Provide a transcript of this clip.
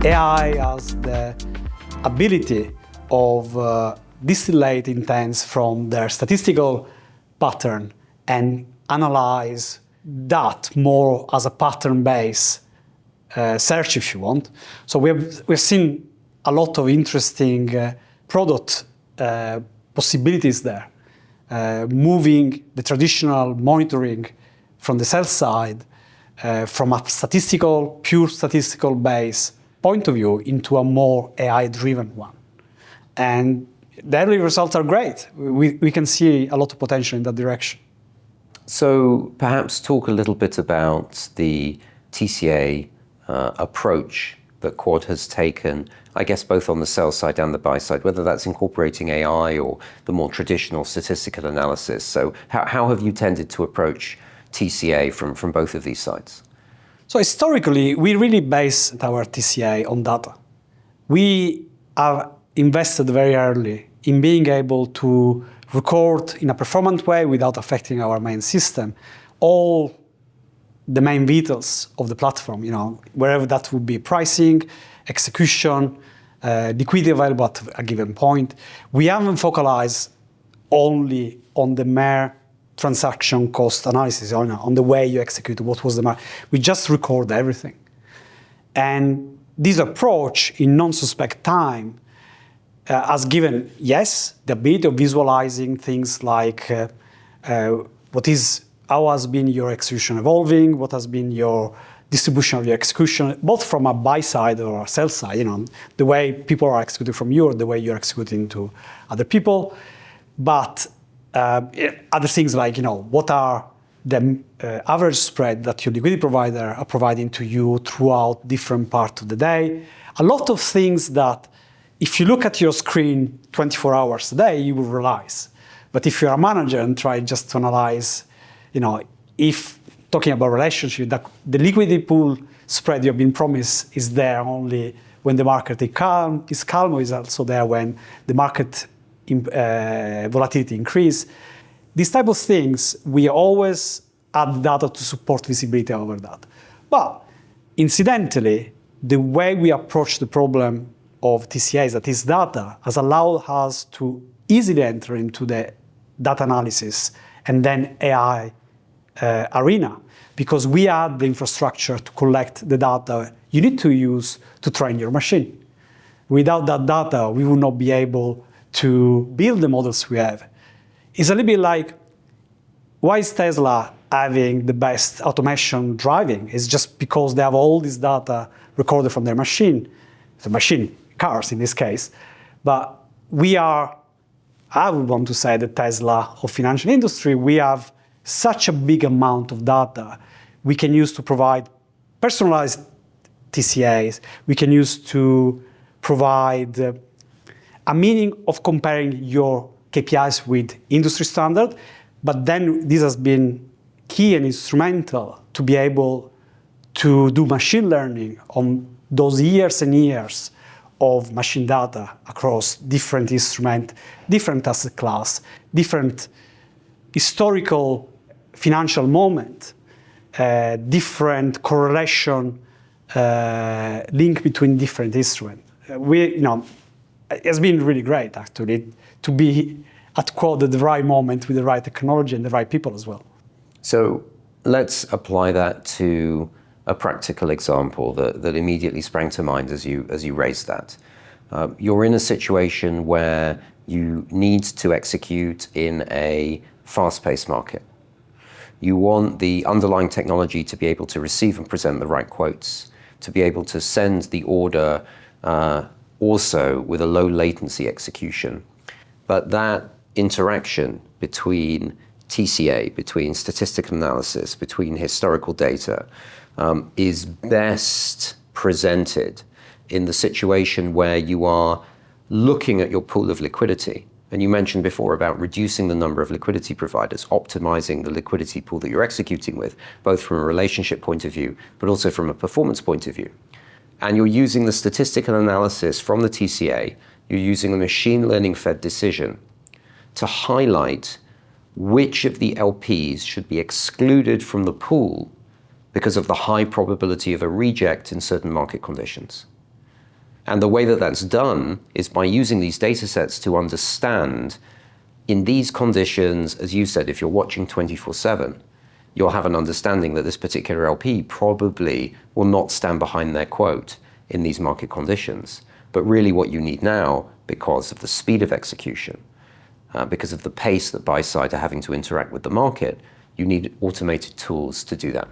AI has the ability of distillate intents from their statistical pattern and analyze that more as a pattern-based search, if you want. So we've seen a lot of interesting product possibilities there, moving the traditional monitoring from the sell side from a pure statistical base point of view into a more AI-driven one. And the early results are great. We can see a lot of potential in that direction. So perhaps talk a little bit about the TCA approach that Quod has taken, I guess both on the sell side and the buy side, whether that's incorporating AI or the more traditional statistical analysis. So how have you tended to approach TCA from both of these sides? So historically, we really based our TCA on data. We have invested very early in being able to record in a performant way without affecting our main system all the main vitals of the platform, wherever that would be pricing, execution, liquidity available at a given point. We haven't focalized only on the mere transaction cost analysis, on the way you execute what was the market. We just record everything. And this approach in non-suspect time has given, yes, the ability of visualizing things like how has been your execution evolving, what has been your distribution of your execution, both from a buy side or a sell side, the way people are executing from you or the way you're executing to other people. But other things like, what are the average spread that your liquidity provider are providing to you throughout different parts of the day. A lot of things that if you look at your screen 24 hours a day, you will realize. But if you're a manager and try just to analyze, if talking about relationship, that the liquidity pool spread you've been promised is there only when the market is calm, or is also there when the market volatility increase. These type of things, we always add data to support visibility over that. But incidentally, the way we approach the problem of TCA is that this data has allowed us to easily enter into the data analysis and then AI arena, because we had the infrastructure to collect the data you need to use to train your machine. Without that data, we would not be able to build the models we have. It's a little bit like, why is Tesla having the best automation driving? It's just because they have all this data recorded from their machine, cars in this case. But I would want to say the Tesla of financial industry, we have such a big amount of data we can use to provide personalized TCAs. We can use to provide a meaning of comparing your KPIs with industry standard. But then this has been key and instrumental to be able to do machine learning on those years and years of machine data across different instruments, different asset class, different historical financial moment, different correlation link between different instruments. It's been really great actually to be at Quod at the right moment with the right technology and the right people as well. So let's apply that to a practical example that immediately sprang to mind as you raised that. You're in a situation where you need to execute in a fast-paced market. You want the underlying technology to be able to receive and present the right quotes, to be able to send the order also with a low latency execution. But that interaction between TCA, between statistical analysis, between historical data, is best presented in the situation where you are looking at your pool of liquidity. And you mentioned before about reducing the number of liquidity providers, optimizing the liquidity pool that you're executing with, both from a relationship point of view, but also from a performance point of view. And you're using the statistical analysis from the TCA, you're using a machine learning fed decision to highlight which of the LPs should be excluded from the pool because of the high probability of a reject in certain market conditions. And the way that that's done is by using these data sets to understand, in these conditions, as you said, if you're watching 24/7, you'll have an understanding that this particular LP probably will not stand behind their quote in these market conditions. But really what you need now, because of the speed of execution, because of the pace that buy side are having to interact with the market, you need automated tools to do that.